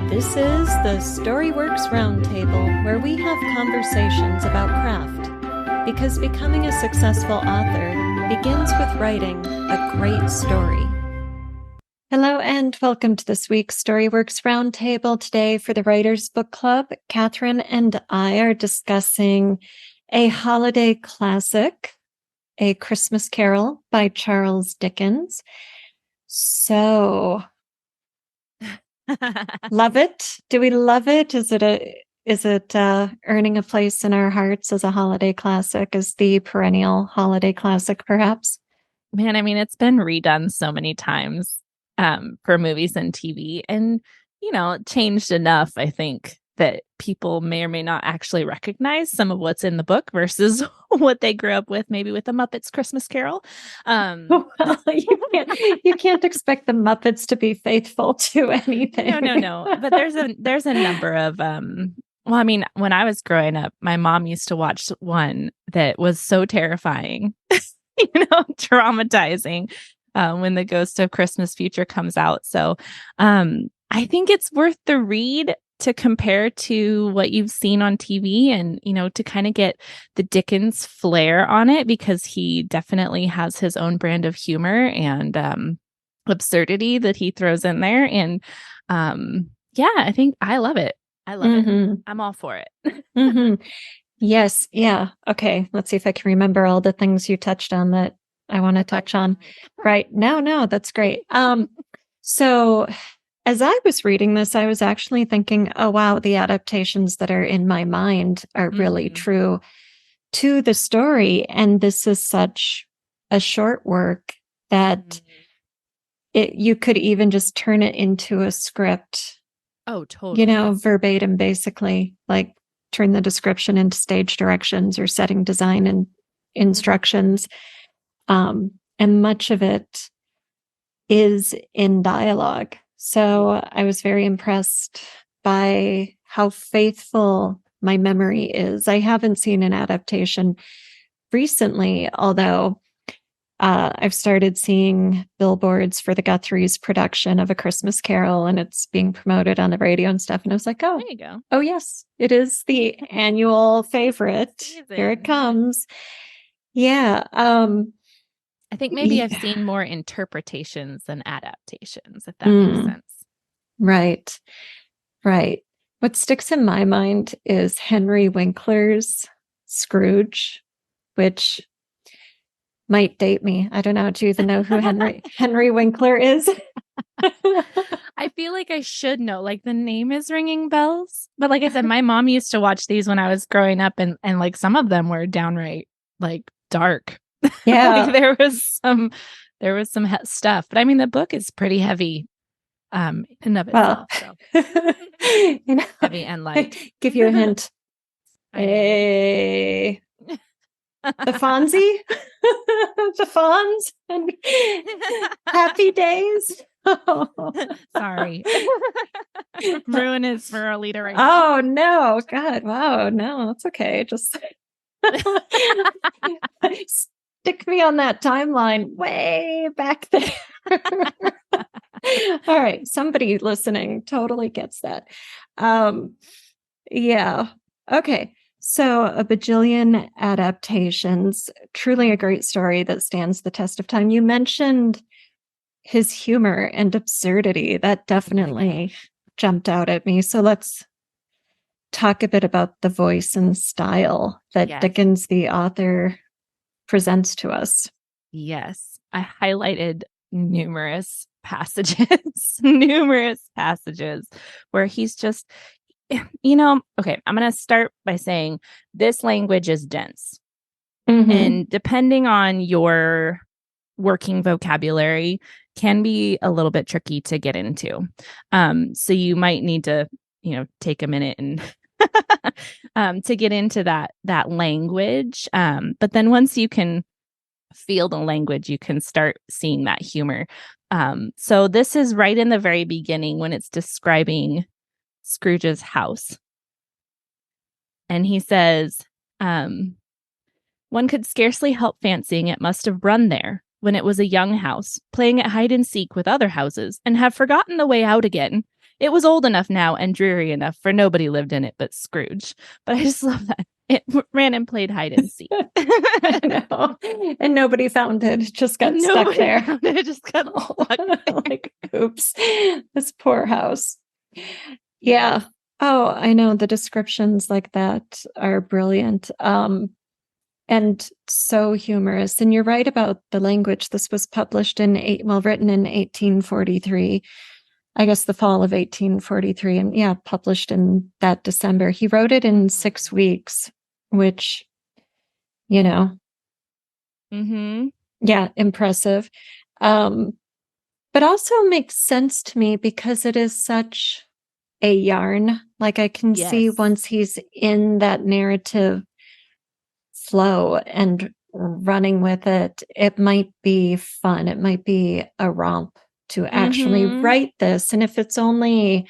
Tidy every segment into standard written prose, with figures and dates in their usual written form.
This is the Storyworks Roundtable, where we have conversations about craft, because becoming a successful author begins with writing a great story. Hello and welcome to this week's Storyworks Roundtable. Today for the Writers Book Club, Kathryn and I are discussing a holiday classic, A Christmas Carol by Charles Dickens. So... love it? Do we love it? Is it earning a place in our hearts as a holiday classic, as the perennial holiday classic, perhaps? Man, I mean, it's been redone so many times for movies and TV, and changed enough, I think, that people may or may not actually recognize some of what's in the book versus what they grew up with, maybe with the Muppets Christmas Carol. Well, you can't expect the Muppets to be faithful to anything. No. But there's a number of well, I mean, when I was growing up, my mom used to watch one that was so terrifying, traumatizing, when the Ghost of Christmas Future comes out. So I think it's worth the read to compare to what you've seen on TV and, to kind of get the Dickens flair on it, because he definitely has his own brand of humor and absurdity that he throws in there. And I think I love it. I love it. I'm all for it. Yes. Yeah. Okay. Let's see if I can remember all the things you touched on that I want to touch on. Right. No, that's great. So as I was reading this, I was actually thinking, oh, wow, the adaptations that are in my mind are really true to the story. And this is such a short work that you could even just turn it into a script. Oh, totally. Verbatim, basically, like turn the description into stage directions or setting design and instructions. And much of it is in dialogue. So I was very impressed by how faithful my memory is. I haven't seen an adaptation recently, although I've started seeing billboards for the Guthrie's production of A Christmas Carol, and it's being promoted on the radio and stuff. And I was like, oh, there you go. Oh, yes, it is the annual favorite. Here it comes. Yeah. I think maybe I've seen more interpretations than adaptations, if that makes sense. Right. What sticks in my mind is Henry Winkler's Scrooge, which might date me. I don't know. Do you even know who Henry Winkler is? I feel like I should know. Like, the name is ringing bells. But like I said, my mom used to watch these when I was growing up, and like some of them were downright like dark. Yeah. Like, there was some stuff, but I mean, the book is pretty heavy in and of itself. So. Heavy and light. Give you a hint. The Fonzie? The Fonz? And Happy Days? Sorry. Ruin it for Alida right now. Oh, no. God. Wow. No, it's okay. Just stick me on that timeline way back there. All right. Somebody listening totally gets that. Yeah. Okay. So a bajillion adaptations, truly a great story that stands the test of time. You mentioned his humor and absurdity. That definitely jumped out at me. So let's talk a bit about the voice and style that Dickens, the author, presents to us. Yes. I highlighted numerous passages where he's just, okay, I'm going to start by saying this language is dense. And depending on your working vocabulary, can be a little bit tricky to get into. So you might need to, take a minute and to get into that language. But then once you can feel the language, you can start seeing that humor. So this is right in the very beginning when it's describing Scrooge's house. And he says, one could scarcely help fancying it must have run there when it was a young house, playing at hide and seek with other houses, and have forgotten the way out again, It was old enough now and dreary enough for nobody lived in it but Scrooge. But I just love that. It ran and played hide and seek. I know. And nobody found it. It just got stuck there. It just got stuck there. Like, oops, this poor house. Yeah. Oh, I know. The descriptions like that are brilliant. And so humorous. And you're right about the language. This was published written in 1843. I guess the fall of 1843, and published in that December. He wrote it in 6 weeks, which, impressive. But also makes sense to me because it is such a yarn. Like I can see once he's in that narrative flow and running with it, it might be fun. It might be a romp to actually write this. And if it's only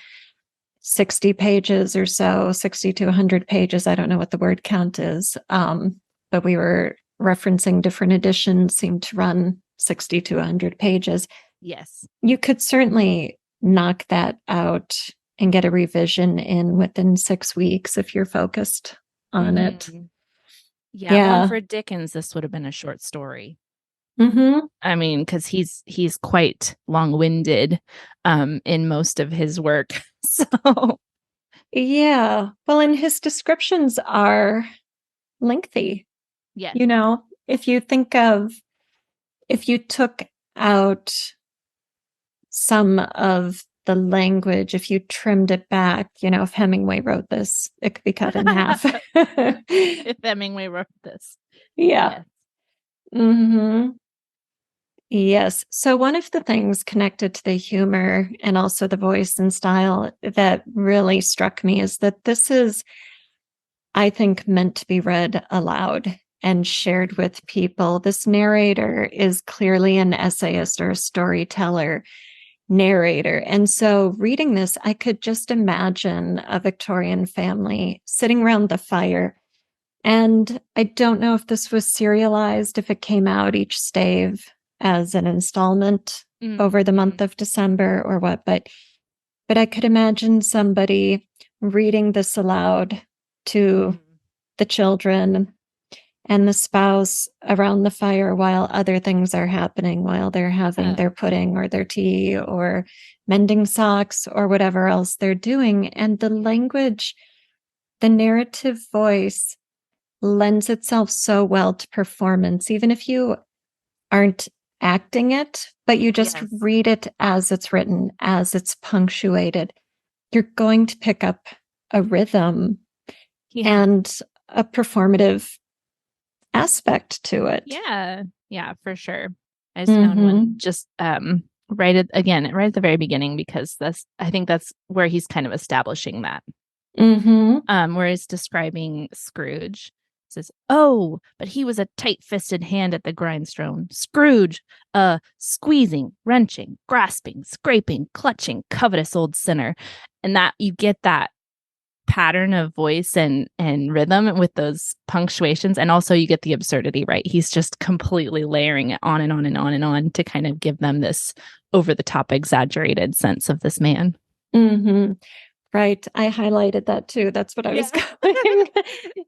60 pages or so, 60 to 100 pages, I don't know what the word count is. But we were referencing different editions seem to run 60 to 100 pages. Yes. You could certainly knock that out and get a revision in within 6 weeks if you're focused on it. Yeah. Well, for Dickens, this would have been a short story. I mean, because he's quite long-winded in most of his work. So yeah. Well, and his descriptions are lengthy. Yeah. If you took out some of the language, if you trimmed it back, if Hemingway wrote this, it could be cut in half. If Hemingway wrote this. Yeah. Yes. So one of the things connected to the humor and also the voice and style that really struck me is that this is, I think, meant to be read aloud and shared with people. This narrator is clearly an essayist or a storyteller narrator. And so reading this, I could just imagine a Victorian family sitting around the fire. And I don't know if this was serialized, if it came out each stave as an installment over the month of December or what, but I could imagine somebody reading this aloud to the children and the spouse around the fire while other things are happening, while they're having their pudding or their tea or mending socks or whatever else they're doing. And the language, the narrative voice lends itself so well to performance, even if you aren't acting it, but you just read it as it's written, as it's punctuated. You're going to pick up a rhythm and a performative aspect to it. Yeah, for sure. I just found one just right at the very beginning, because I think that's where he's kind of establishing that. Where he's describing Scrooge. Says, "Oh, but he was a tight-fisted hand at the grindstone. Scrooge, a squeezing, wrenching, grasping, scraping, clutching, covetous old sinner." And that you get that pattern of voice and rhythm with those punctuations, and also you get the absurdity, right? He's just completely layering it on and on and on and on to kind of give them this over-the-top, exaggerated sense of this man. Right. I highlighted that too. That's what I was going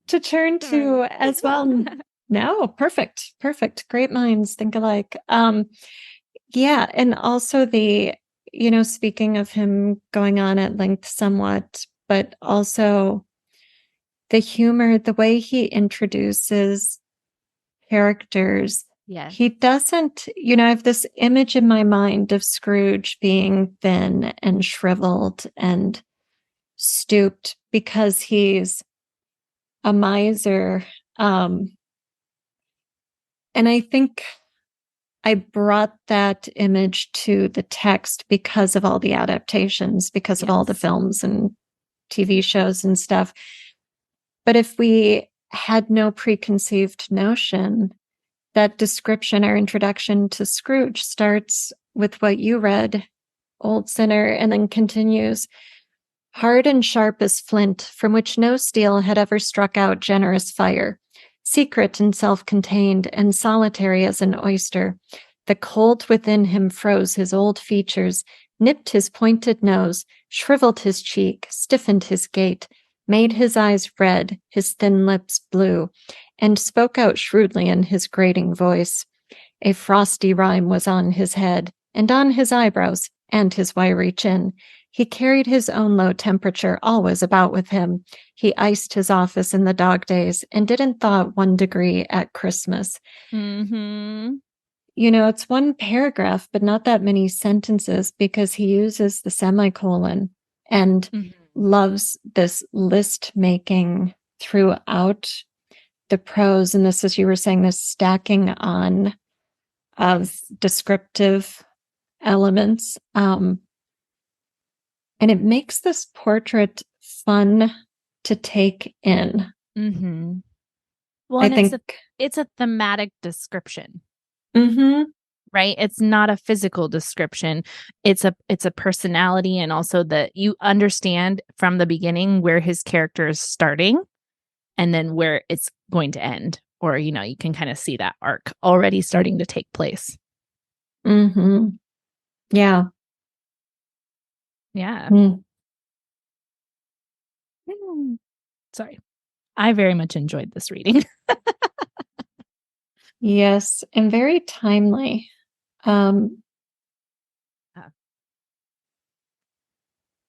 to turn to as well. No, perfect. Great minds think alike. Yeah. And also speaking of him going on at length somewhat, but also the humor, the way he introduces characters. He doesn't, I have this image in my mind of Scrooge being thin and shriveled and stooped because he's a miser. And I think I brought that image to the text because of all the adaptations, because of all the films and TV shows and stuff. But if we had no preconceived notion, that description, our introduction to Scrooge, starts with what you read, old sinner, and then continues, hard and sharp as flint, from which no steel had ever struck out generous fire, secret and self-contained and solitary as an oyster. The cold within him froze his old features, nipped his pointed nose, shriveled his cheek, stiffened his gait, made his eyes red, his thin lips blue, and spoke out shrewdly in his grating voice. A frosty rime was on his head, and on his eyebrows, and his wiry chin. He carried his own low temperature always about with him. He iced his office in the dog days and didn't thaw 1 degree at Christmas. Mm-hmm. You know, it's one paragraph, but not that many sentences because he uses the semicolon and loves this list making throughout the prose. And this, as you were saying, this stacking on of descriptive elements. And it makes this portrait fun to take in. Mm-hmm. Well, I and think it's a thematic description. Mm-hmm. Right? It's not a physical description. It's a personality, and also that you understand from the beginning where his character is starting and then where it's going to end. Or, you know, you can kind of see that arc already starting to take place. Mm-hmm. Yeah. Yeah. Mm. Sorry. I very much enjoyed this reading. Yes, and very timely.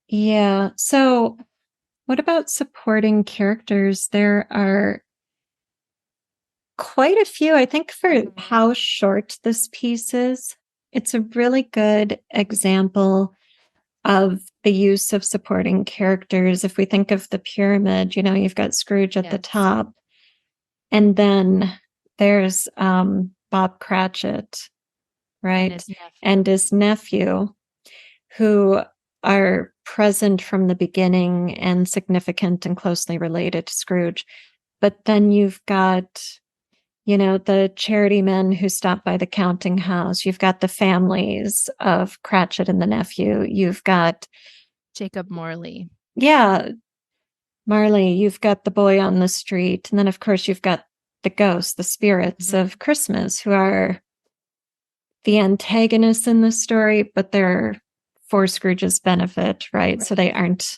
Yeah. So what about supporting characters? There are quite a few, I think, for how short this piece is. It's a really good example of the use of supporting characters. If we think of the pyramid, you know, you've got Scrooge at the top, and then there's Bob Cratchit, right? And his nephew, who are present from the beginning and significant and closely related to Scrooge. But then you've got, you know, the charity men who stop by the counting house. You've got the families of Cratchit and the nephew. You've got Jacob Morley. Yeah, Marley. You've got the boy on the street. And then, of course, you've got the ghosts, the spirits of Christmas, who are the antagonists in the story, but they're for Scrooge's benefit, right? So they aren't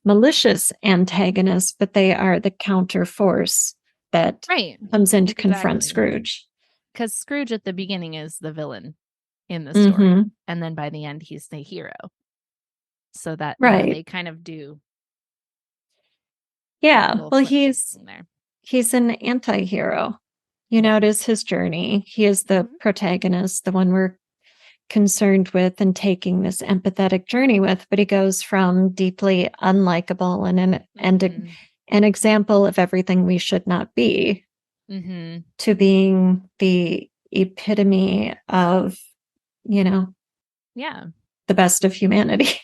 malicious antagonists, but they are the counter force that comes in to confront Scrooge. Because Scrooge at the beginning is the villain in the story. And then by the end, he's the hero. So that you know, they kind of do. Yeah. Well, he's an anti-hero. You know, it is his journey. He is the protagonist, the one we're concerned with and taking this empathetic journey with, but he goes from deeply unlikable and an example of everything we should not be to being the epitome of, you know, the best of humanity.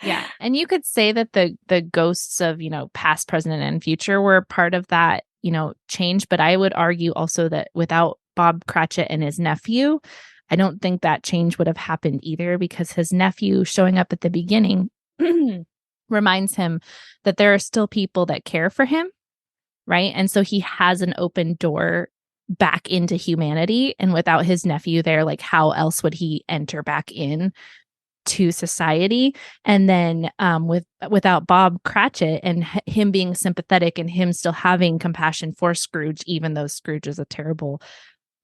Yeah. And you could say that the ghosts of, you know, past, present, and future were part of that, you know, change. But I would argue also that without Bob Cratchit and his nephew, I don't think that change would have happened either, because his nephew showing up at the beginning reminds him that there are still people that care for him, right? And so he has an open door back into humanity. And without his nephew there, like, how else would he enter back in to society? And then without Bob Cratchit and him being sympathetic and him still having compassion for Scrooge, even though Scrooge is a terrible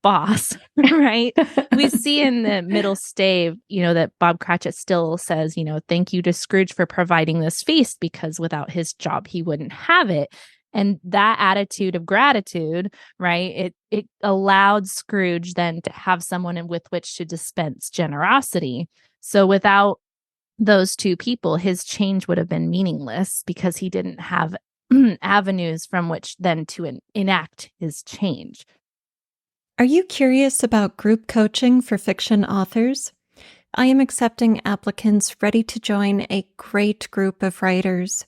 boss, right? We see in the middle stave, you know, that Bob Cratchit still says, you know, thank you to Scrooge for providing this feast, because without his job, he wouldn't have it. And that attitude of gratitude, right? It allowed Scrooge then to have someone with which to dispense generosity. So without those two people, his change would have been meaningless, because he didn't have avenues from which then to enact his change. Are you curious about group coaching for fiction authors? I am accepting applicants ready to join a great group of writers.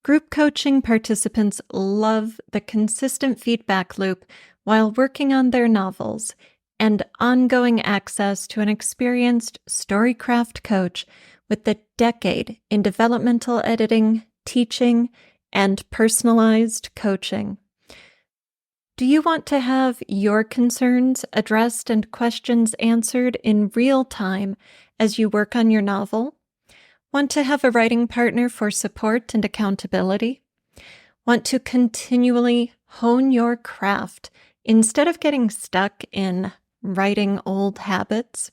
Group coaching participants love the consistent feedback loop while working on their novels, and ongoing access to an experienced storycraft coach with a decade in developmental editing, teaching, and personalized coaching. Do you want to have your concerns addressed and questions answered in real time as you work on your novel? Want to have a writing partner for support and accountability? Want to continually hone your craft instead of getting stuck in writing old habits?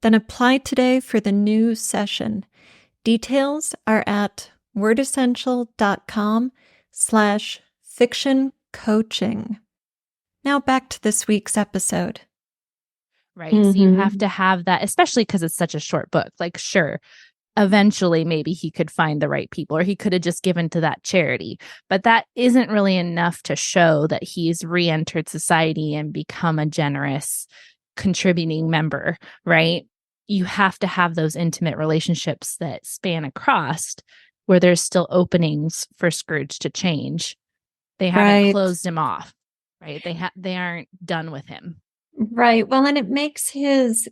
Then apply today for the new session. Details are at wordessential.com/fiction coaching. Now back to this week's episode. Right. So you have to have that, especially because it's such a short book. Like, sure, eventually maybe he could find the right people, or he could have just given to that charity. But that isn't really enough to show that he's re-entered society and become a generous, contributing member, right? You have to have those intimate relationships that span across, where there's still openings for Scrooge to change. They haven't closed him off, right? They aren't done with him. Right. Well, and it makes his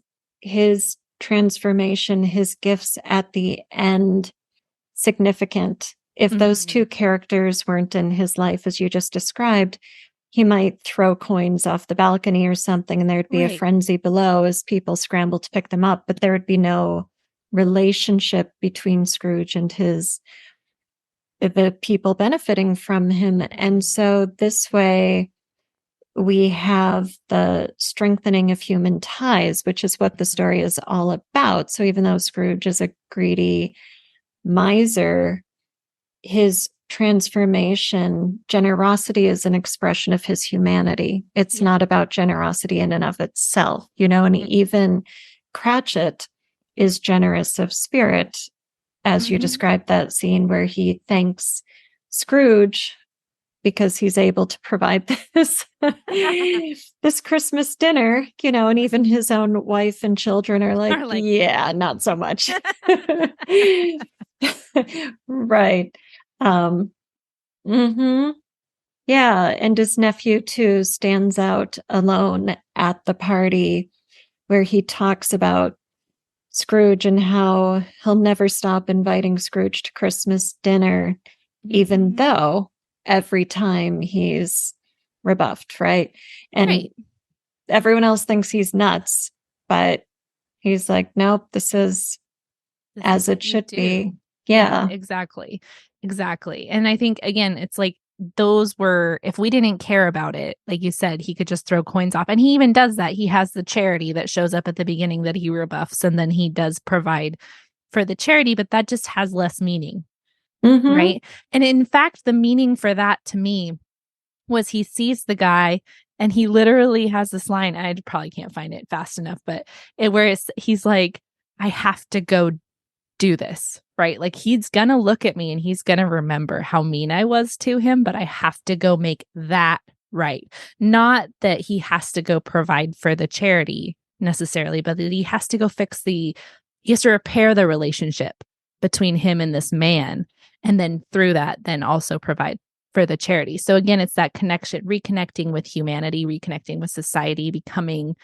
transformation, his gifts at the end, significant. If those two characters weren't in his life, as you just described, he might throw coins off the balcony or something, and there'd be a frenzy below as people scramble to pick them up, but there would be no relationship between Scrooge and the people benefiting from him. And so this way we have the strengthening of human ties, which is what the story is all about. So even though Scrooge is a greedy miser, his transformation, generosity is an expression of his humanity. It's not about generosity in and of itself, and even Cratchit is generous of spirit, as you described that scene where he thanks Scrooge because he's able to provide this this Christmas dinner, and even his own wife and children are like yeah, not so much. Right. Yeah, and his nephew too stands out alone at the party, where he talks about Scrooge and how he'll never stop inviting Scrooge to Christmas dinner, even though every time he's rebuffed, right? And everyone else thinks he's nuts, but he's like, nope, this is as it should be. Yeah, exactly. And I think, again, it's like those were, if we didn't care about it, like you said, he could just throw coins off. And he even does that. He has the charity that shows up at the beginning that he rebuffs, and then he does provide for the charity, but that just has less meaning. Right. And in fact, the meaning for that to me was he sees the guy and he literally has this line. I probably can't find it fast enough, but he's like, I have to go do this, right? Like, he's gonna look at me and he's gonna remember how mean I was to him, but I have to go make that right. Not that he has to go provide for the charity necessarily, but that he has to go he has to repair the relationship between him and this man. And then through that, then also provide for the charity. So again, it's that connection, reconnecting with humanity, reconnecting with society, becoming,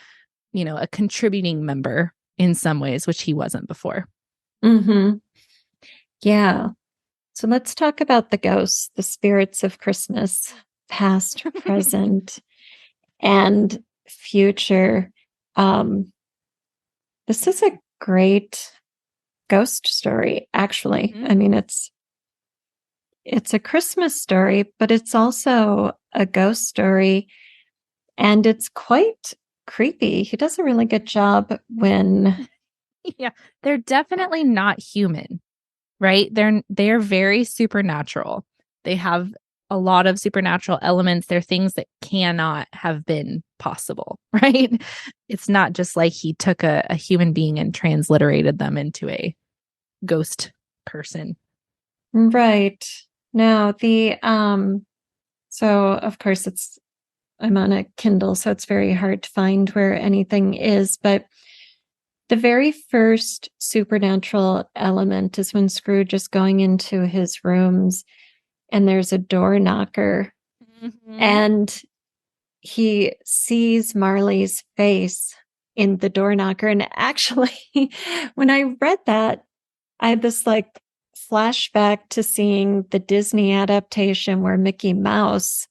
a contributing member in some ways, which he wasn't before. Yeah. So let's talk about the ghosts, the spirits of Christmas, past, present, and future. This is a great ghost story, actually. I mean, it's a Christmas story, but it's also a ghost story, and it's quite creepy. He does a really good job when they're definitely not human, right? They're very supernatural. They have a lot of supernatural elements. They're things that cannot have been possible, right? It's not just like he took a human being and transliterated them into a ghost person. Right. No, so of course I'm on a Kindle, so it's very hard to find where anything is, but the very first supernatural element is when Scrooge is going into his rooms and there's a door knocker and he sees Marley's face in the door knocker. And actually, when I read that, I had this flashback to seeing the Disney adaptation where Mickey Mouse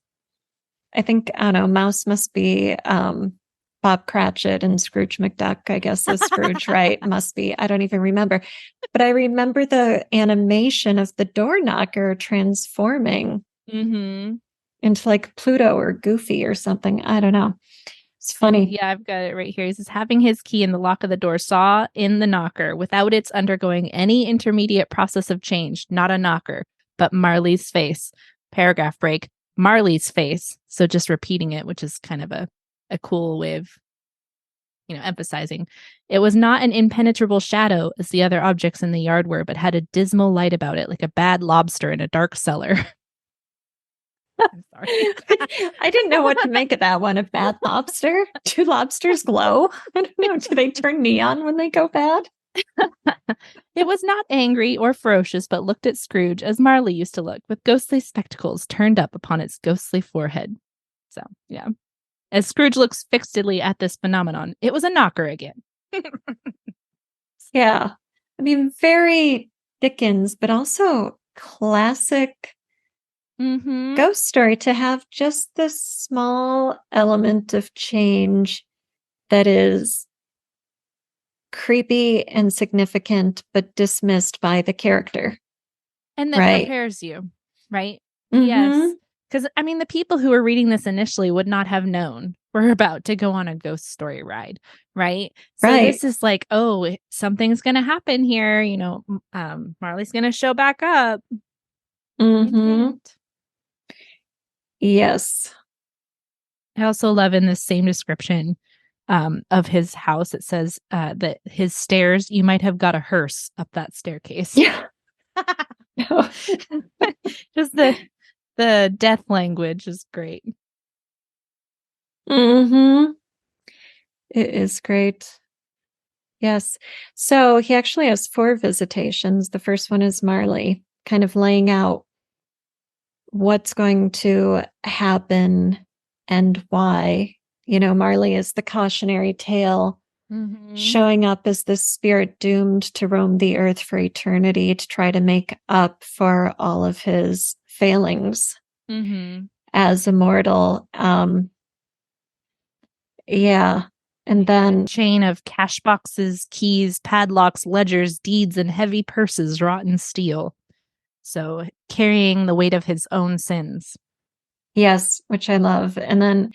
I think, I don't know, Mouse must be Bob Cratchit and Scrooge McDuck, I guess, is Scrooge, right? Must be. I don't even remember. But I remember the animation of the door knocker transforming into like Pluto or Goofy or something. I don't know. It's funny. Yeah, I've got it right here. He says, having his key in the lock of the door saw in the knocker without its undergoing any intermediate process of change, not a knocker, but Marley's face. Paragraph break. Marley's face. So just repeating it, which is kind of a cool way of, emphasizing. It was not an impenetrable shadow as the other objects in the yard were, but had a dismal light about it, like a bad lobster in a dark cellar. I'm sorry. I didn't know what to make of that one. A bad lobster? Do lobsters glow? I don't know. Do they turn neon when they go bad? It was not angry or ferocious, but looked at Scrooge as Marley used to look, with ghostly spectacles turned up upon its ghostly forehead. So, yeah. As Scrooge looks fixedly at this phenomenon, it was a knocker again. Yeah. I mean, very Dickens, but also classic ghost story to have just this small element of change that is creepy and significant, but dismissed by the character. And that prepares you, right? Mm-hmm. Yes. Because, I mean, the people who were reading this initially would not have known we're about to go on a ghost story ride, right? So this is like, oh, something's going to happen here. Marley's going to show back up. Yes. I also love in this same description of his house, it says that his stairs, you might have got a hearse up that staircase. Yeah. Just the death language is great. It is great. Yes. So he actually has 4 visitations. The first one is Marley, kind of laying out what's going to happen and why. Marley is the cautionary tale, showing up as this spirit doomed to roam the earth for eternity to try to make up for all of his failings as a mortal. Yeah. And then a chain of cash boxes, keys, padlocks, ledgers, deeds, and heavy purses wrought in steel. So carrying the weight of his own sins. Yes, which I love. And then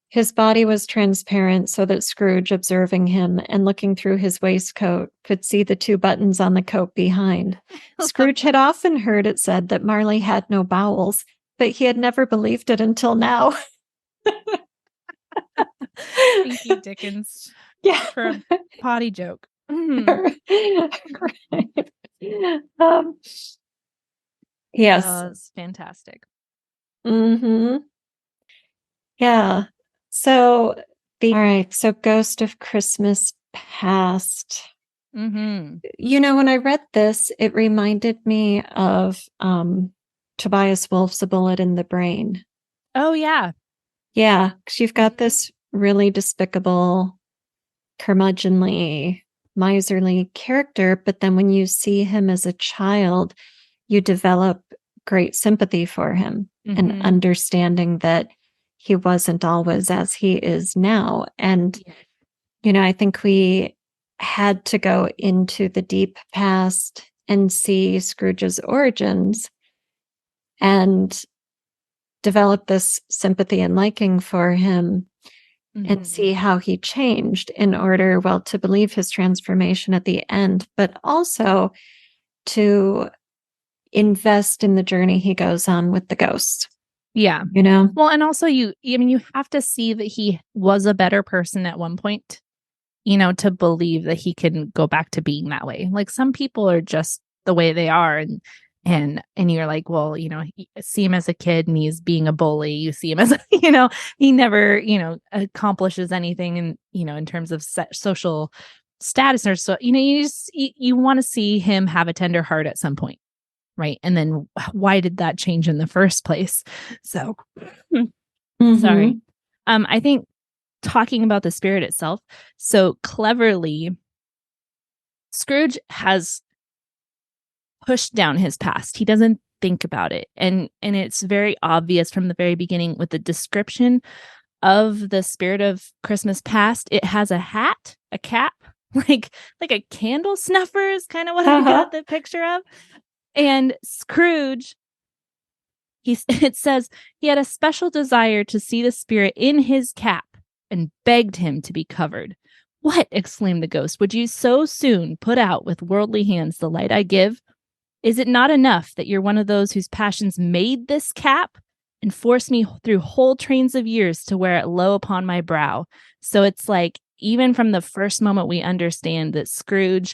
his body was transparent so that Scrooge, observing him and looking through his waistcoat, could see the 2 buttons on the coat behind. Scrooge had often heard it said that Marley had no bowels, but he had never believed it until now. Thank you, Dickens. Yeah. For a potty joke. Right. Yes. That's fantastic. Yeah. So all right. So Ghost of Christmas Past. When I read this, it reminded me of Tobias Wolff's A Bullet in the Brain. Oh, yeah. Yeah. Because you've got this really despicable, curmudgeonly, miserly character. But then when you see him as a child, you develop great sympathy for him and understanding that he wasn't always as he is now. And, I think we had to go into the deep past and see Scrooge's origins and develop this sympathy and liking for him and see how he changed in order, to believe his transformation at the end, but also to invest in the journey he goes on with the ghosts. Yeah. Well, and also you have to see that he was a better person at one point, to believe that he can go back to being that way. Like some people are just the way they are. And you're like, well, you see him as a kid and he's being a bully. You see him as, he never, accomplishes anything in terms of social status or so, you want to see him have a tender heart at some point. Right. And then why did that change in the first place? So sorry. I think talking about the spirit itself, so cleverly, Scrooge has pushed down his past. He doesn't think about it. And it's very obvious from the very beginning with the description of the spirit of Christmas past. It has a hat, a cap, like a candle snuffer is kind of what I got the picture of. And Scrooge, it says he had a special desire to see the spirit in his cap and begged him to be covered. What? Exclaimed the ghost. Would you so soon put out with worldly hands the light I give? Is it not enough that you're one of those whose passions made this cap and forced me through whole trains of years to wear it low upon my brow? So it's like, even from the first moment, we understand that Scrooge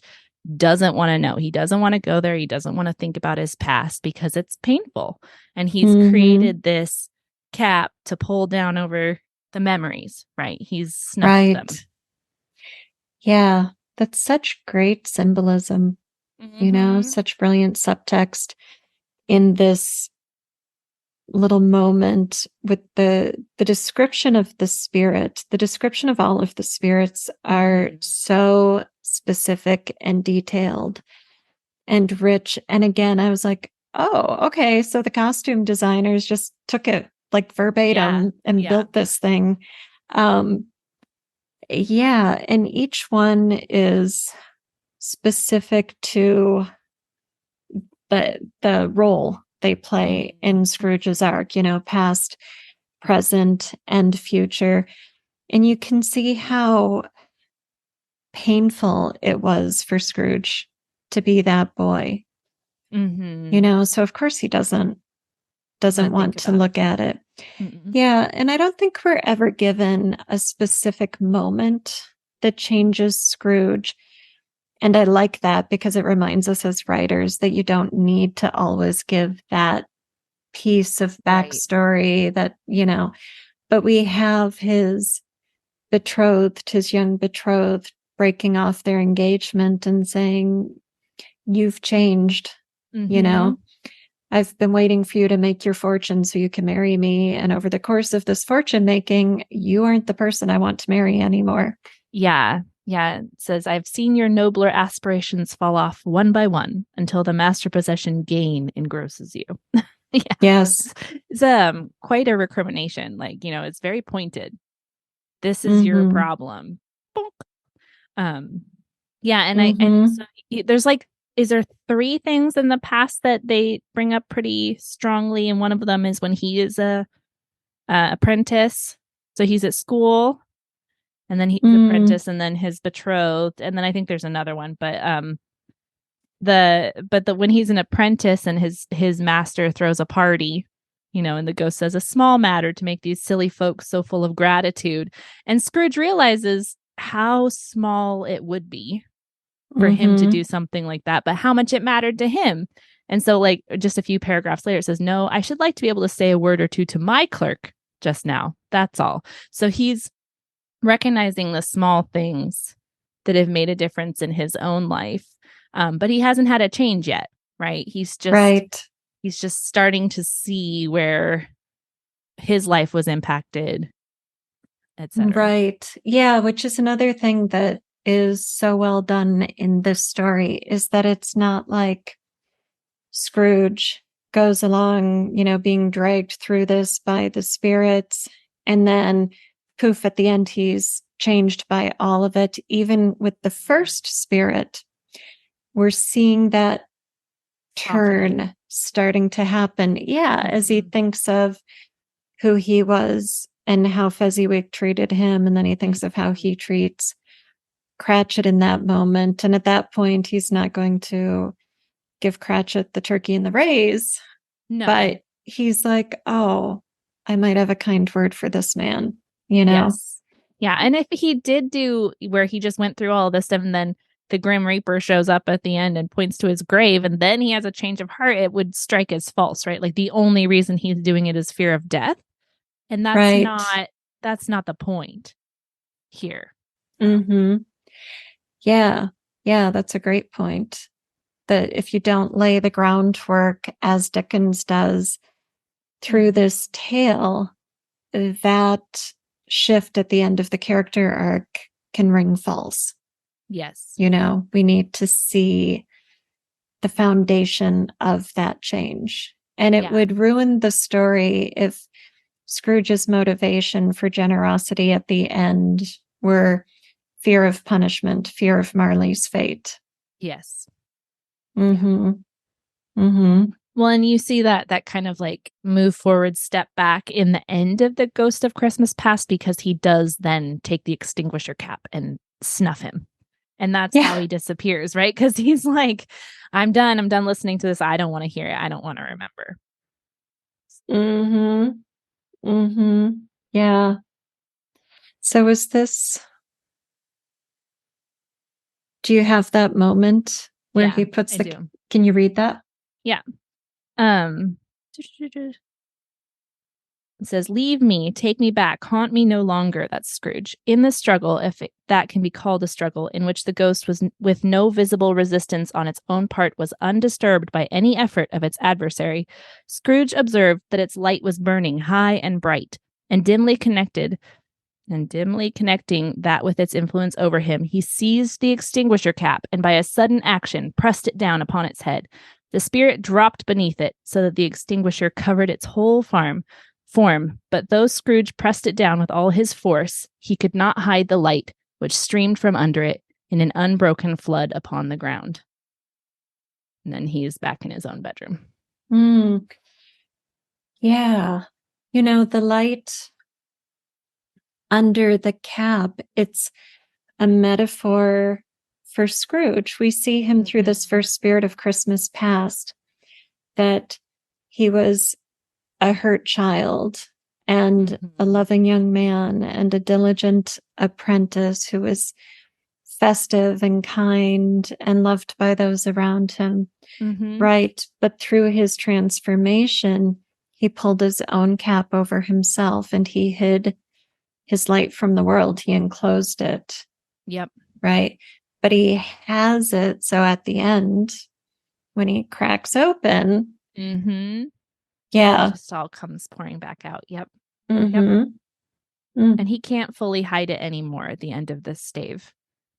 doesn't want to know. He doesn't want to go there. He doesn't want to think about his past because it's painful. And he's created this cap to pull down over the memories, right? He's snuffed them. Yeah, that's such great symbolism, you know, such brilliant subtext in this little moment with the description of the spirit. The description of all of the spirits are so specific and detailed and rich. And again, I was like, oh, okay, so the costume designers just took it like verbatim and built this thing. Yeah, and each one is specific to the role they play in Scrooge's arc, you know, past, present, and future. And you can see how painful it was for Scrooge to be that boy. You know, so of course he doesn't want to look at it. Yeah, and I don't think we're ever given a specific moment that changes Scrooge. And I like that because it reminds us as writers that you don't need to always give that piece of backstory that, you know, but we have his betrothed, his young betrothed, breaking off their engagement and saying, you've changed, you know, I've been waiting for you to make your fortune so you can marry me. And over the course of this fortune making, you aren't the person I want to marry anymore. Yeah. It says, I've seen your nobler aspirations fall off one by one until the master possession gain engrosses you. Yes. It's quite a recrimination. Like, you know, it's very pointed. This is your problem. Yeah. And so there's like, is there 3 things in the past that they bring up pretty strongly? And one of them is when he is a apprentice. So he's at school, and then he's apprentice, and then his betrothed, and then I think there's another one. But when he's an apprentice and his master throws a party, you know, and the ghost says, a small matter to make these silly folks so full of gratitude. And Scrooge realizes how small it would be for him to do something like that, but how much it mattered to him. And so, like, just a few paragraphs later, it says, no, I should like to be able to say a word or two to my clerk just now. That's all. So he's recognizing the small things that have made a difference in his own life. But he hasn't had a change yet, right? He's just starting to see where his life was impacted, etc. Right. Yeah, which is another thing that is so well done in this story, is that it's not like Scrooge goes along, you know, being dragged through this by the spirits, and then poof, at the end, he's changed by all of it. Even with the first spirit, we're seeing that turn starting to happen. Yeah, as he thinks of who he was and how Fezziwig treated him, and then he thinks of how he treats Cratchit in that moment. And at that point, he's not going to give Cratchit the turkey and the raise. No. But he's like, oh, I might have a kind word for this man, you know? Yes. Yeah. And if he did do where he just went through all this stuff and then the Grim Reaper shows up at the end and points to his grave and then he has a change of heart, it would strike as false, right? Like the only reason he's doing it is fear of death. And that's not the point here. Yeah. Yeah, that's a great point. That if you don't lay the groundwork as Dickens does through this tale, that shift at the end of the character arc can ring false. Yes. You know, we need to see the foundation of that change. And it would ruin the story if Scrooge's motivation for generosity at the end were fear of punishment, fear of Marley's fate. Yes. Mm-hmm. Mm-hmm. Well, and you see that kind of like move forward, step back in the end of the Ghost of Christmas Past, because he does then take the extinguisher cap and snuff him. And that's how he disappears, right? Because he's like, I'm done listening to this. I don't want to hear it. I don't want to remember. Mm-hmm. Mm-hmm. Yeah. So is this... Do you have that moment where he puts the... do. Can you read that? Yeah. It says, leave me, take me back, haunt me no longer. That's Scrooge. In the struggle, if that can be called a struggle, in which the ghost was with no visible resistance on its own part, was undisturbed by any effort of its adversary, Scrooge observed that its light was burning high and bright, and dimly connecting that with its influence over him, he seized the extinguisher cap and by a sudden action pressed it down upon its head. The spirit dropped beneath it so that the extinguisher covered its whole form, but though Scrooge pressed it down with all his force, he could not hide the light which streamed from under it in an unbroken flood upon the ground. And then he's back in his own bedroom. Yeah. You know, the light under the cap, it's a metaphor for Scrooge. We see him through this first spirit of Christmas Past, that he was a hurt child and a loving young man and a diligent apprentice who was festive and kind and loved by those around him. Right. But through his transformation, he pulled his own cap over himself and he hid his light from the world. He enclosed it. Yep. Right. But he has it. So at the end, when he cracks open, yeah, it just all comes pouring back out. Yep. And he can't fully hide it anymore at the end of this stave.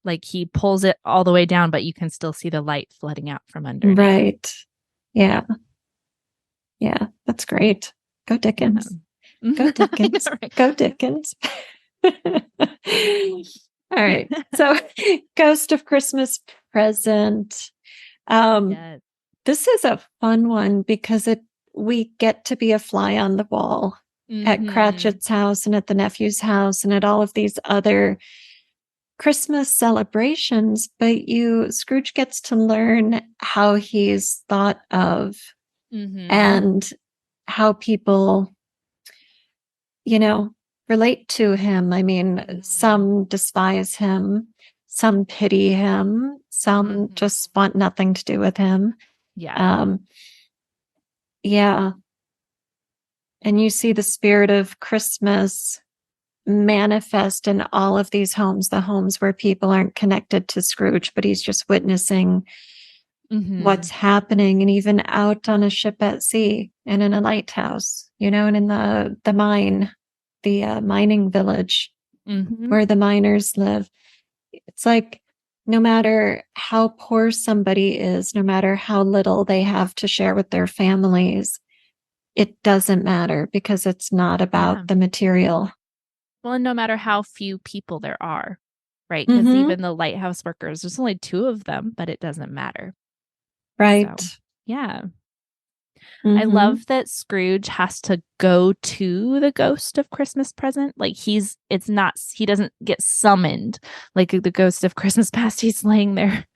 Like he pulls it all the way down, but you can still see the light flooding out from underneath. Right. Yeah. Yeah. That's great. Go Dickens. Go Dickens. Go Dickens. All right. So Ghost of Christmas Present. This is a fun one because we get to be a fly on the wall at Cratchit's house and at the nephew's house and at all of these other Christmas celebrations, but Scrooge gets to learn how he's thought of and how people, relate to him. I mean, some despise him, some pity him, some just want nothing to do with him. Yeah. Yeah. And you see the spirit of Christmas manifest in all of these homes, the homes where people aren't connected to Scrooge, but he's just witnessing what's happening, and even out on a ship at sea and in a lighthouse, and in the mine, the mining village where the miners live. It's like, no matter how poor somebody is, no matter how little they have to share with their families, it doesn't matter because it's not about the material. Well, and no matter how few people there are, right? Because even the lighthouse workers, there's only 2 of them, but it doesn't matter. Right. So, yeah. I love that Scrooge has to go to the Ghost of Christmas Present. Like he doesn't get summoned like the Ghost of Christmas Past. He's laying there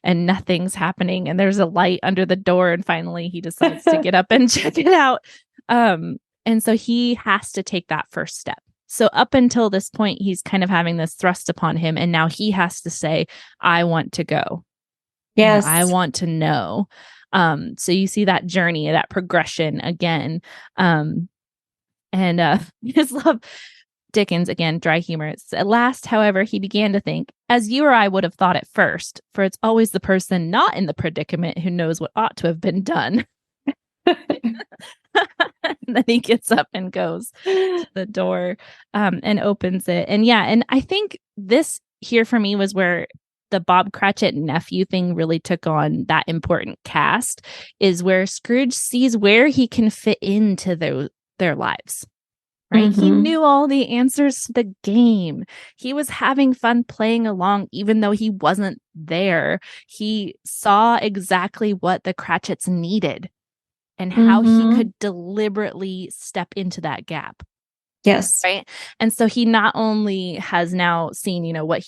and nothing's happening. And there's a light under the door. And finally he decides to get up and check it out. And so he has to take that first step. So up until this point, he's kind of having this thrust upon him. And now he has to say, I want to go. Yes. I want to know. So you see that journey, that progression again. And just love Dickens, again, dry humor. It's, at last, however, he began to think, as you or I would have thought at first, for it's always the person not in the predicament who knows what ought to have been done. And then he gets up and goes to the door and opens it. And yeah, and I think this here for me was where the Bob Cratchit nephew thing really took on that important cast is where Scrooge sees where he can fit into their lives. Right? He knew all the answers to the game. He was having fun playing along, even though he wasn't there. He saw exactly what the Cratchits needed and how he could deliberately step into that gap. Yes. Right. And so he not only has now seen, what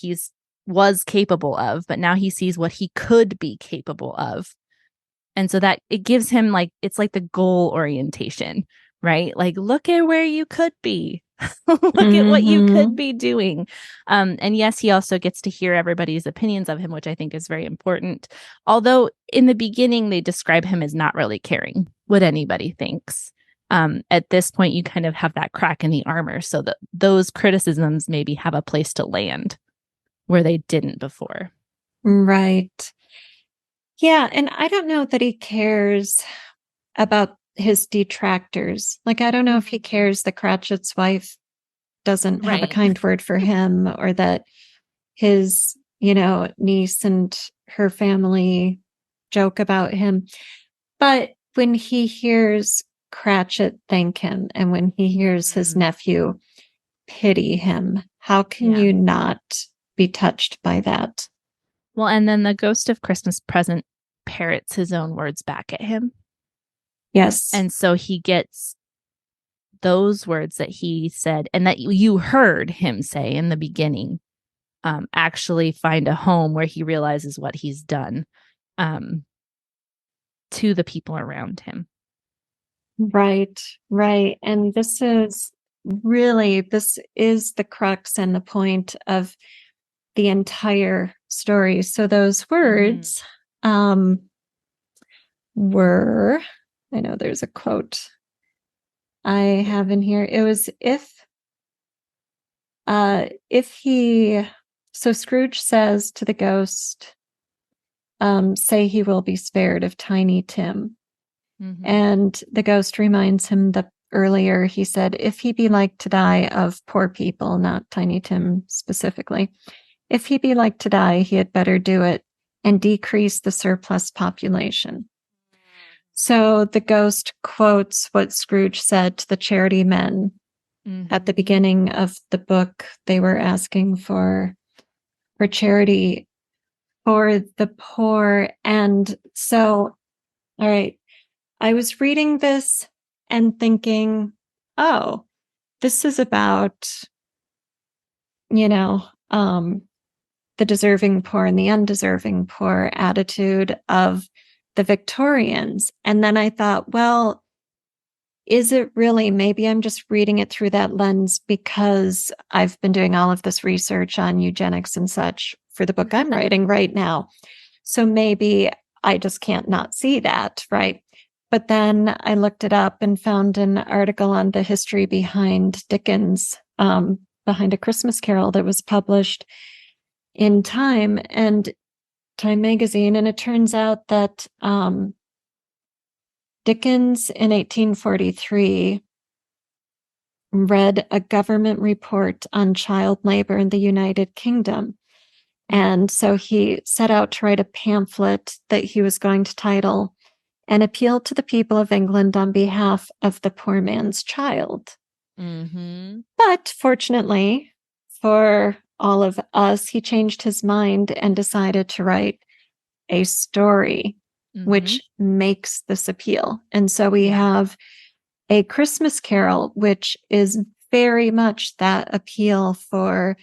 was capable of, but now he sees what he could be capable of. And so that it gives him it's like the goal orientation, right? Like, look at where you could be. Look at what you could be doing. And yes, he also gets to hear everybody's opinions of him, which I think is very important. Although in the beginning, they describe him as not really caring what anybody thinks. At this point, you kind of have that crack in the armor so that those criticisms maybe have a place to land where they didn't before. Right. Yeah. And I don't know that he cares about his detractors. Like, I don't know if he cares that Cratchit's wife doesn't have a kind word for him, or that his, niece and her family joke about him. But when he hears Cratchit thank him, and when he hears his nephew pity him, how can you not be touched by that? Well, and then the ghost of Christmas Present parrots his own words back at him. Yes. And so he gets those words that he said and that you heard him say in the beginning, actually find a home where he realizes what he's done to the people around him. Right, right. And this is the crux and the point of the entire story. So those words were, I know there's a quote I have in here. It was so Scrooge says to the ghost, say he will be spared of Tiny Tim. And the ghost reminds him that earlier he said, if he be like to die of poor people, not Tiny Tim specifically, if he be like to die, he had better do it and decrease the surplus population. So the ghost quotes what Scrooge said to the charity men at the beginning of the book. They were asking for charity for the poor. And so, all right, I was reading this and thinking, oh, this is about, the deserving poor and the undeserving poor attitude of the Victorians. And then I thought, well, is it really? Maybe I'm just reading it through that lens because I've been doing all of this research on eugenics and such for the book I'm writing right now. So maybe I just can't not see that, right? But then I looked it up and found an article on the history behind Dickens, behind A Christmas Carol, that was published in Time magazine. And it turns out that Dickens in 1843 read a government report on child labor in the United Kingdom. And so he set out to write a pamphlet that he was going to title "An Appeal to the People of England on Behalf of the Poor Man's Child." But fortunately for all of us, he changed his mind and decided to write a story which makes this appeal. And so we have A Christmas Carol, which is very much that appeal for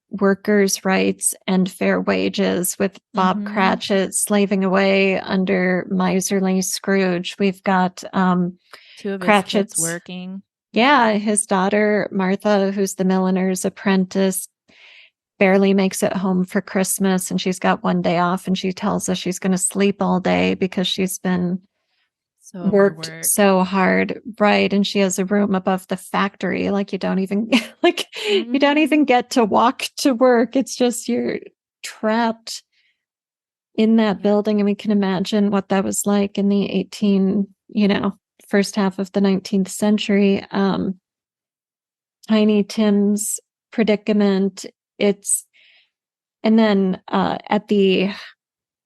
workers' rights and fair wages, with Bob Cratchit slaving away under miserly Scrooge. We've got two of his Cratchit's kids working. Yeah, his daughter, Martha, who's the milliner's apprentice, barely makes it home for Christmas, and she's got one day off, and she tells us she's going to sleep all day because she's been worked so hard, right? And she has a room above the factory. Like, you don't even you don't even get to walk to work. It's just you're trapped in that building. And we can imagine what that was like in the first half of the 19th century. Tiny Tim's predicament, it's And then at the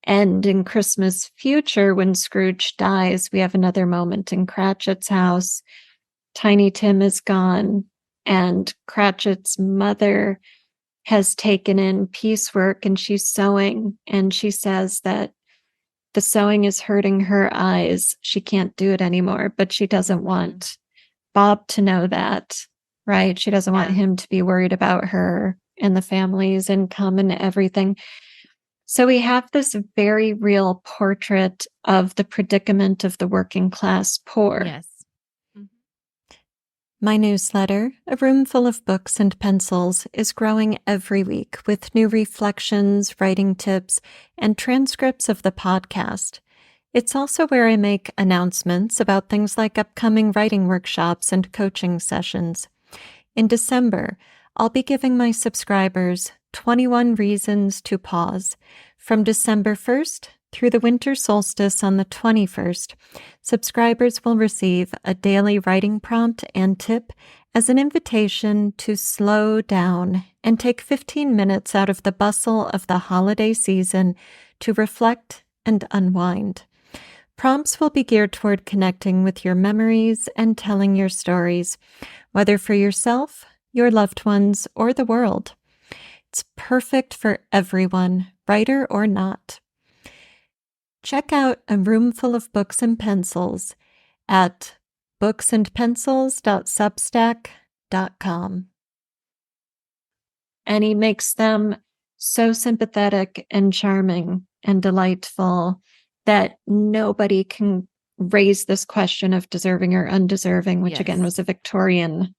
end in Christmas Future, when Scrooge dies, we have another moment in Cratchit's house. Tiny Tim is gone, and Cratchit's mother has taken in piecework and she's sewing. And she says that the sewing is hurting her eyes. She can't do it anymore, but she doesn't want Bob to know that, right? She doesn't want him to be worried about her and the family's income and everything. So we have this very real portrait of the predicament of the working class poor. Yes. My newsletter, A Room Full of Books and Pencils, is growing every week with new reflections, writing tips, and transcripts of the podcast. It's also where I make announcements about things like upcoming writing workshops and coaching sessions. In December, I'll be giving my subscribers 21 Reasons to Pause. From December 1st through the winter solstice on the 21st, subscribers will receive a daily writing prompt and tip as an invitation to slow down and take 15 minutes out of the bustle of the holiday season to reflect and unwind. Prompts will be geared toward connecting with your memories and telling your stories, whether for yourself, your loved ones, or the world. It's perfect for everyone, writer or not. Check out A Room Full of Books and Pencils at booksandpencils.substack.com. And he makes them so sympathetic and charming and delightful that nobody can raise this question of deserving or undeserving, which again was a Victorian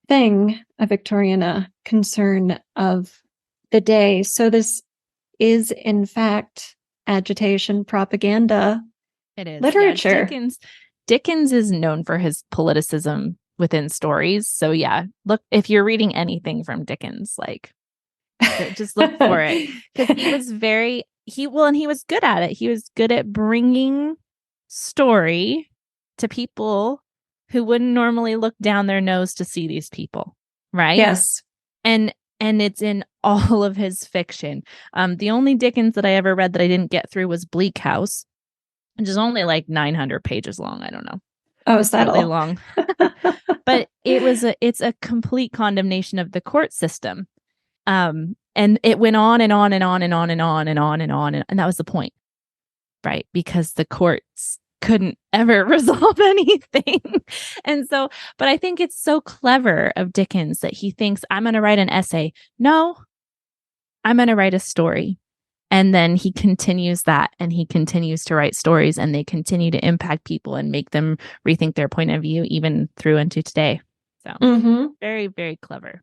thing, a Victorian concern of the day. So this is, in fact, agitation propaganda. It is literature. Yeah, Dickens is known for his politicism within stories. So yeah, look, if you're reading anything from Dickens, like just look for it, because he was and he was good at it. He was good at bringing story to people who wouldn't normally look down their nose to see these people, right? Yes. And it's in all of his fiction. The only Dickens that I ever read that I didn't get through was Bleak House, which is only like 900 pages long. I don't know. Oh, is that really all? long? But it's a complete condemnation of the court system. And it went on and on and on and on and on and on and on. And that was the point, right? Because the courts couldn't ever resolve anything. And so, but I think it's so clever of Dickens that he thinks, I'm going to write an essay. No, I'm going to write a story. And then he continues that, and he continues to write stories, and they continue to impact people and make them rethink their point of view even through into today. So very, very clever.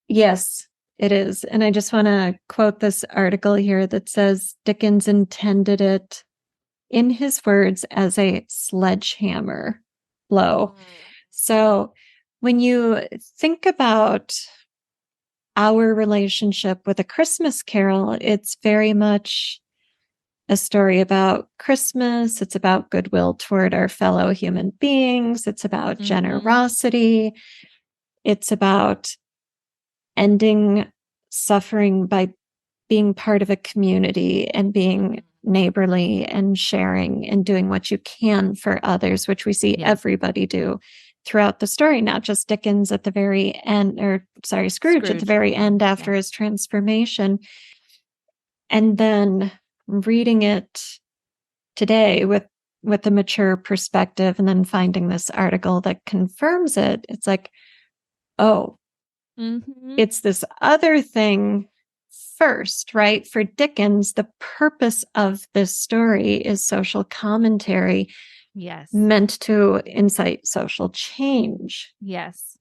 Yes, it is. And I just want to quote this article here that says Dickens intended it, in his words, as a sledgehammer blow. So when you think about our relationship with A Christmas Carol, it's very much a story about Christmas. It's about goodwill toward our fellow human beings. It's about generosity. It's about ending suffering by being part of a community and being neighborly and sharing and doing what you can for others, which we see everybody do throughout the story, not just Dickens at the very end, Scrooge at the very end after his transformation. And then reading it today with a mature perspective, and then finding this article that confirms it, it's like, oh, it's this other thing first, right? For Dickens, the purpose of this story is social commentary. Yes. Meant to incite social change. Yes.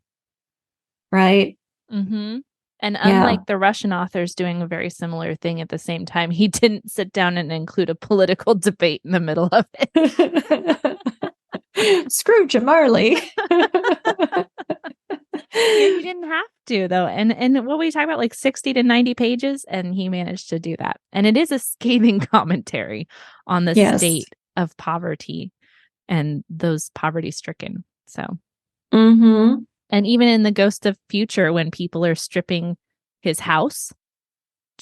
Right? And unlike the Russian authors doing a very similar thing at the same time, he didn't sit down and include a political debate in the middle of it. Scrooge and Marley. He didn't have to, though. And what we talk about, like 60 to 90 pages, and he managed to do that. And it is a scathing commentary on the state of poverty and those poverty stricken. So, and even in The Ghost of Future, when people are stripping his house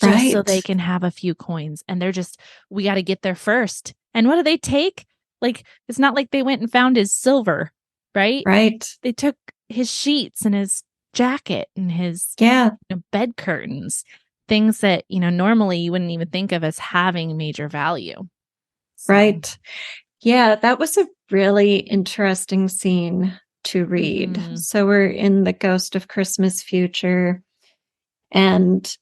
just so Right. they can have a few coins. And they're just, we got to get there first. And what do they take? Like, it's not like they went and found his silver, right? Right. They took his sheets and his jacket and his bed curtains, things that, normally you wouldn't even think of as having major value. So. Right. Yeah, that was a really interesting scene to read. Mm-hmm. So we're in the Ghost of Christmas Future, and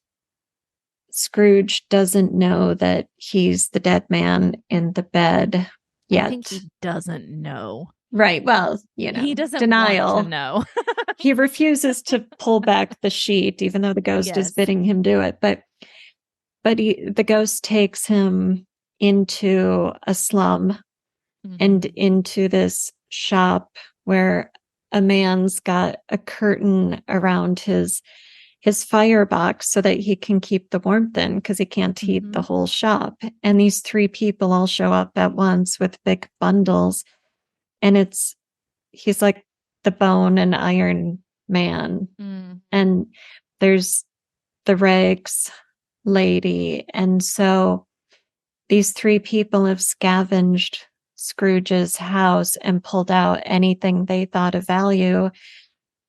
Scrooge doesn't know that he's the dead man in the bed yet. I think he doesn't know. Right. Well, he doesn't denial. want to know. He refuses to pull back the sheet, even though the ghost is bidding him do it. But the ghost takes him into a slum and into this shop where a man's got a curtain around his firebox so that he can keep the warmth in, because he can't heat the whole shop. And these three people all show up at once with big bundles. And he's like the bone and iron man. And there's the rags lady. And so these three people have scavenged Scrooge's house and pulled out anything they thought of value.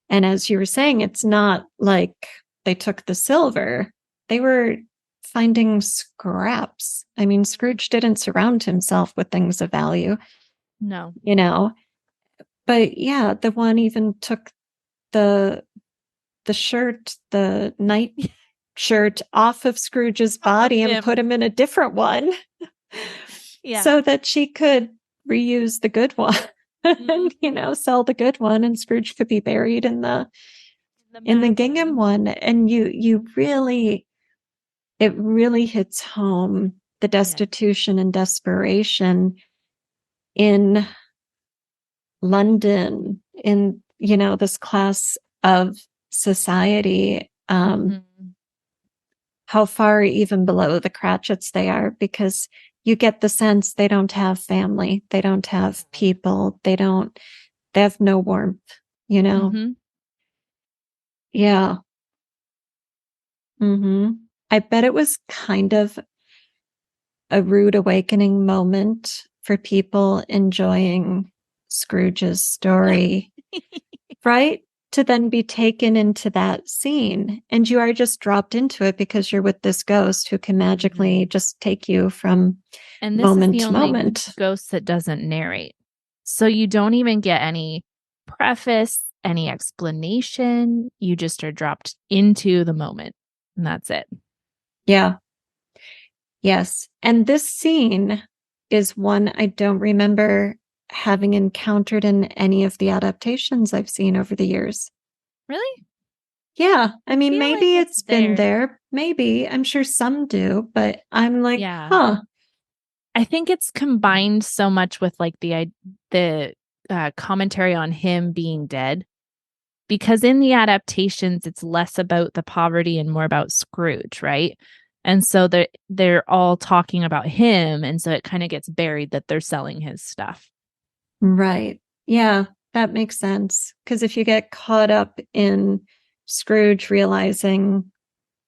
And as you were saying, it's not like they took the silver. They were finding scraps. I mean, Scrooge didn't surround himself with things of value. No. But yeah, the one even took the shirt, the night shirt off of Scrooge's body and put him in a different one. So that she could reuse the good one. And, sell the good one, and Scrooge could be buried in the gingham one. And you really, it really hits home the destitution and desperation in London, in this class of society, how far even below the Cratchits they are, because you get the sense they don't have family, they don't have people, they have no warmth, Yeah. I bet it was kind of a rude awakening moment for people enjoying Scrooge's story, right? To then be taken into that scene, and you are just dropped into it because you're with this ghost who can magically just take you from moment to moment. Ghost that doesn't narrate, so you don't even get any preface, any explanation. You just are dropped into the moment, and that's it. Yeah. Yes. And this scene is one I don't remember having encountered in any of the adaptations I've seen over the years. Really? Yeah. I mean, maybe it's been there. Maybe. I'm sure some do, but I'm like, huh. I think it's combined so much with like the commentary on him being dead, because in the adaptations, it's less about the poverty and more about Scrooge, right? And so they're all talking about him, and so it kind of gets buried that they're selling his stuff. Right. Yeah, that makes sense. Because if you get caught up in Scrooge realizing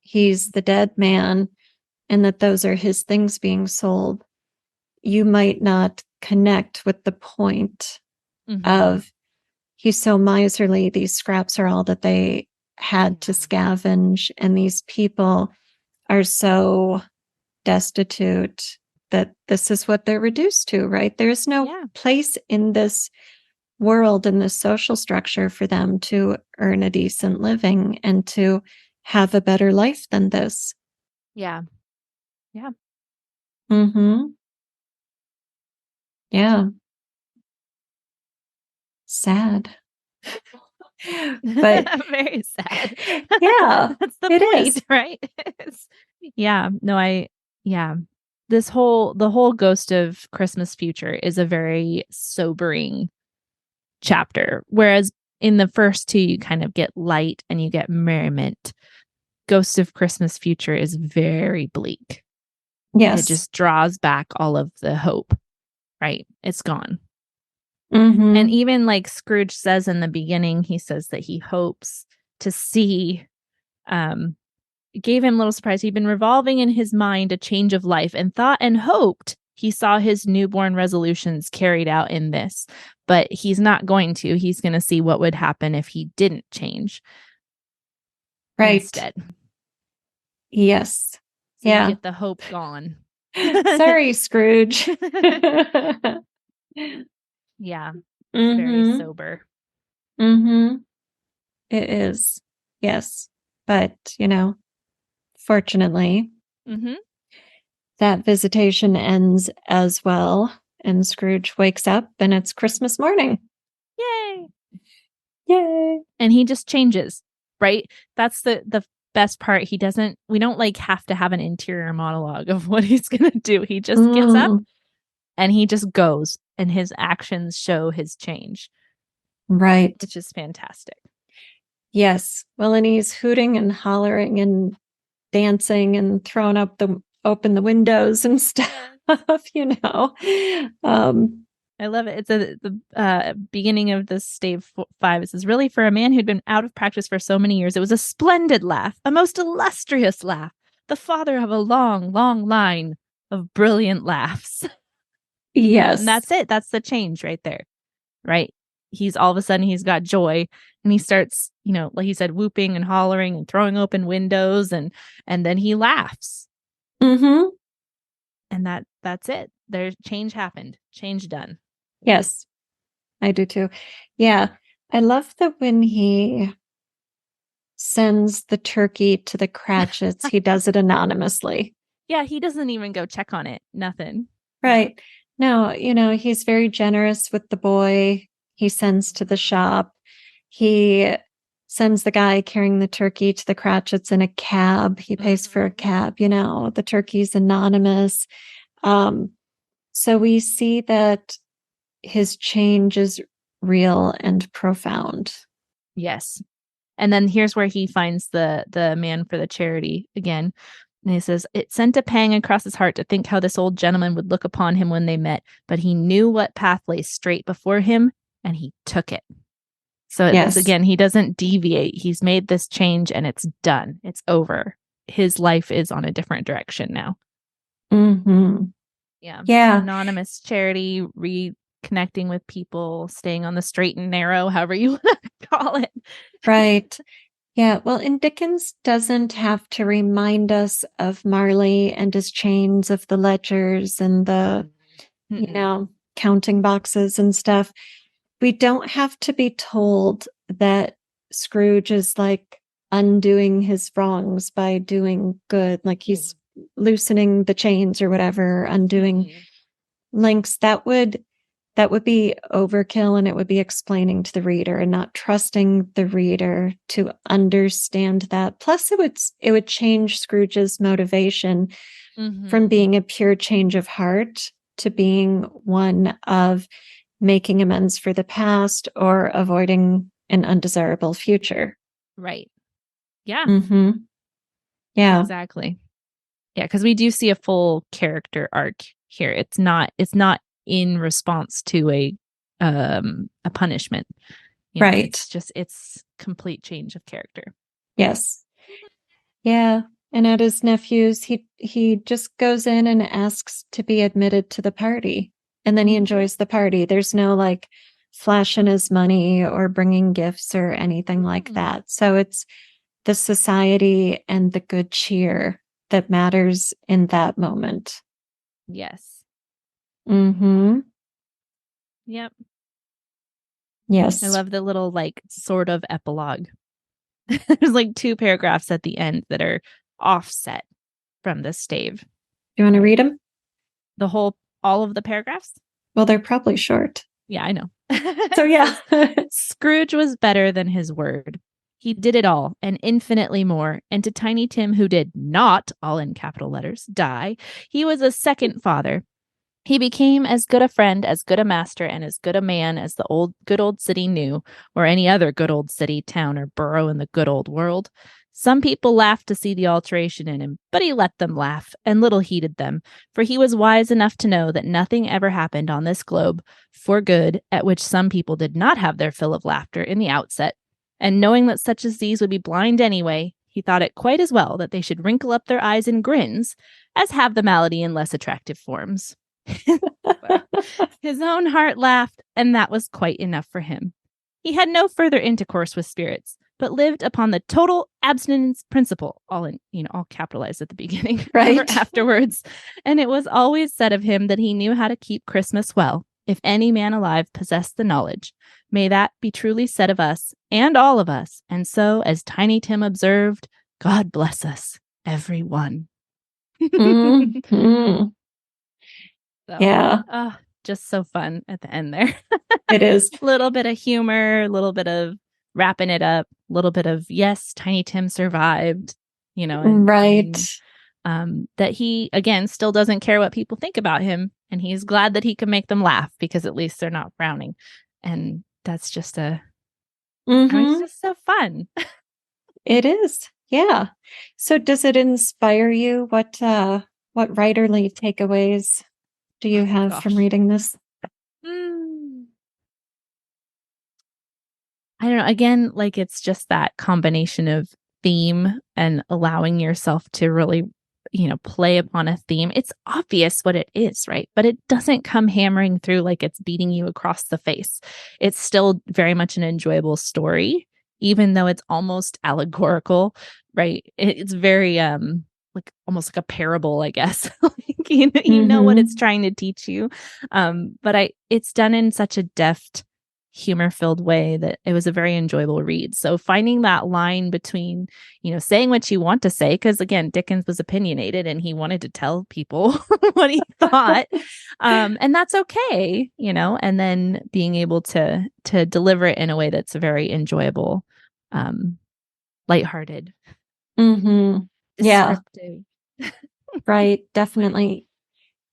he's the dead man and that those are his things being sold, you might not connect with the point of he's so miserly, these scraps are all that they had to scavenge, and these people are so destitute that this is what they're reduced to, right? There's no place in this world, in this social structure, for them to earn a decent living and to have a better life than this. Yeah. Yeah. Sad. But very sad. Yeah. That's the point, right? The whole Ghost of Christmas Future is a very sobering chapter, whereas in the first two you kind of get light and you get merriment. Ghost of Christmas Future is very bleak. Yes. It just draws back all of the hope, right? It's gone. And even like Scrooge says in the beginning, he says that he hopes to see gave him a little surprise. He'd been revolving in his mind a change of life and thought and hoped he saw his newborn resolutions carried out in this. But he's not going to. He's going to see what would happen if he didn't change. Right. Instead. Yes. So you get the hope gone. Sorry, Scrooge. Yeah. It's very sober. Mm-hmm. It is. Yes. But, fortunately, that visitation ends as well. And Scrooge wakes up and it's Christmas morning. Yay. Yay. And he just changes, right? That's the best part. We don't have to have an interior monologue of what he's going to do. He just gets up and he just goes, and his actions show his change. Right. Which is fantastic. Yes. Well, and he's hooting and hollering and dancing and throwing open the windows and stuff, I love it. It's the beginning of the stave 5. It says, really, for a man who'd been out of practice for so many years, it was a splendid laugh, a most illustrious laugh, the father of a long, long line of brilliant laughs. Yes. And that's it. That's the change right there, right? He's all of a sudden, he's got joy, and he starts, like he said, whooping and hollering and throwing open windows, and then he laughs. Mm-hmm. And that's it. There's change happened. Change done. Yes, I do too. Yeah. I love that when he sends the turkey to the Cratchits, he does it anonymously. Yeah, he doesn't even go check on it. Nothing. Right. No, he's very generous with the boy he sends to the shop. He sends the guy carrying the turkey to the Cratchits in a cab. He pays for a cab, the turkey's anonymous. So we see that his change is real and profound. Yes. And then here's where he finds the man for the charity again. And he says, it sent a pang across his heart to think how this old gentleman would look upon him when they met, but he knew what path lay straight before him, and he took it. So it's, again, he doesn't deviate. He's made this change, and it's done. It's over. His life is on a different direction now. Mm-hmm. Yeah. Anonymous charity, reconnecting with people, staying on the straight and narrow, however you want to call it. Right. Yeah. Well, and Dickens doesn't have to remind us of Marley and his chains of the ledgers and the, counting boxes and stuff. We don't have to be told that Scrooge is like undoing his wrongs by doing good. Like he's loosening the chains or whatever, undoing links. That would be overkill, and it would be explaining to the reader and not trusting the reader to understand that. Plus it would change Scrooge's motivation from being a pure change of heart to being one of making amends for the past or avoiding an undesirable future. Right. Yeah. Mm-hmm. Yeah. Exactly. Yeah, because we do see a full character arc here. It's not in response to a punishment. Right. It's complete change of character. Yes. Yeah. And at his nephew's, he just goes in and asks to be admitted to the party. And then he enjoys the party. There's no like flashing his money or bringing gifts or anything like that. So it's the society and the good cheer that matters in that moment. Yes. Mm-hmm. Yep. Yes. I love the little like sort of epilogue. There's like 2 paragraphs at the end that are offset from the stave. Do you want to read them? All of the paragraphs? Well, they're probably short. Yeah, I know. So yeah. Scrooge was better than his word. He did it all and infinitely more. And to Tiny Tim, who did not, all in capital letters, die, he was a second father. He became as good a friend, as good a master, and as good a man as the good old city knew, or any other good old city, town, or borough in the good old world. Some people laughed to see the alteration in him, but he let them laugh, and little heeded them, for he was wise enough to know that nothing ever happened on this globe for good at which some people did not have their fill of laughter in the outset, and knowing that such as these would be blind anyway, he thought it quite as well that they should wrinkle up their eyes in grins as have the malady in less attractive forms. His own heart laughed, and that was quite enough for him. He had no further intercourse with spirits, but lived upon the total abstinence principle, all capitalized at the beginning, right? Ever afterwards. And it was always said of him that he knew how to keep Christmas well, if any man alive possessed the knowledge. May that be truly said of us and all of us. And so, as Tiny Tim observed, God bless us, every one. Mm-hmm. So, yeah. Just so fun at the end there. It is. A little bit of humor, a little bit of wrapping it up, a little bit of, yes, Tiny Tim survived, right. That he, again, still doesn't care what people think about him. And he's glad that he can make them laugh because at least they're not frowning. And that's just it's just so fun. It is. Yeah. So does it inspire you? What writerly takeaways do you have from reading this? I don't know. Again, like it's just that combination of theme and allowing yourself to really, play upon a theme. It's obvious what it is, right? But it doesn't come hammering through like it's beating you across the face. It's still very much an enjoyable story, even though it's almost allegorical, right? It's very like almost like a parable, I guess. You know what it's trying to teach you. But it's done in such a deft, humor-filled way that it was a very enjoyable read. So finding that line between, saying what you want to say, because again, Dickens was opinionated and he wanted to tell people what he thought. And that's okay, and then being able to deliver it in a way that's very enjoyable, lighthearted. Yeah. Right. Definitely.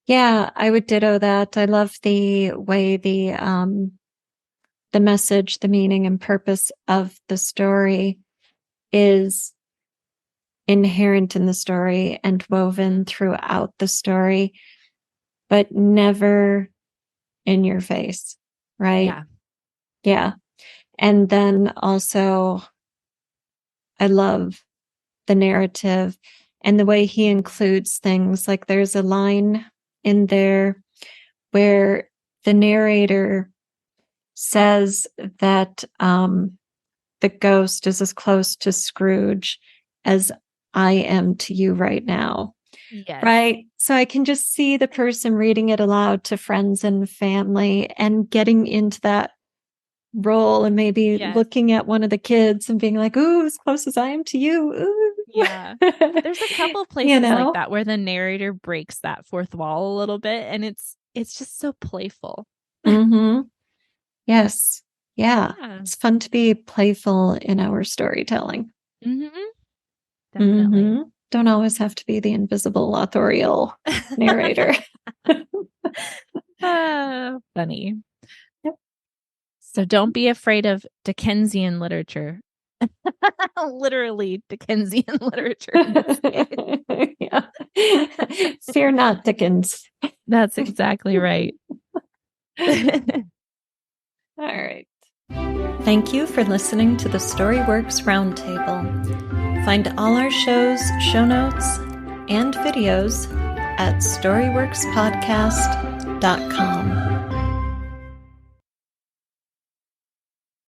Yeah, I would ditto that. I love the way the message, the meaning and purpose of the story is inherent in the story and woven throughout the story, but never in your face, right? Yeah. Yeah. And then also, I love the narrative and the way he includes things. Like there's a line in there where the narrator says that the ghost is as close to Scrooge as I am to you right now. Yes. Right. So I can just see the person reading it aloud to friends and family and getting into that role and maybe looking at one of the kids and being like, ooh, as close as I am to you. Ooh. Yeah. There's a couple places like that where the narrator breaks that fourth wall a little bit and it's just so playful. Yes. Yeah. It's fun to be playful in our storytelling. Definitely. Don't always have to be the invisible authorial narrator. Funny. Yep. So don't be afraid of Dickensian literature. Literally Dickensian literature. Yeah. Fear not, Dickens. That's exactly right. All right. Thank you for listening to the Storyworks Roundtable. Find all our shows, show notes, and videos at storyworkspodcast.com.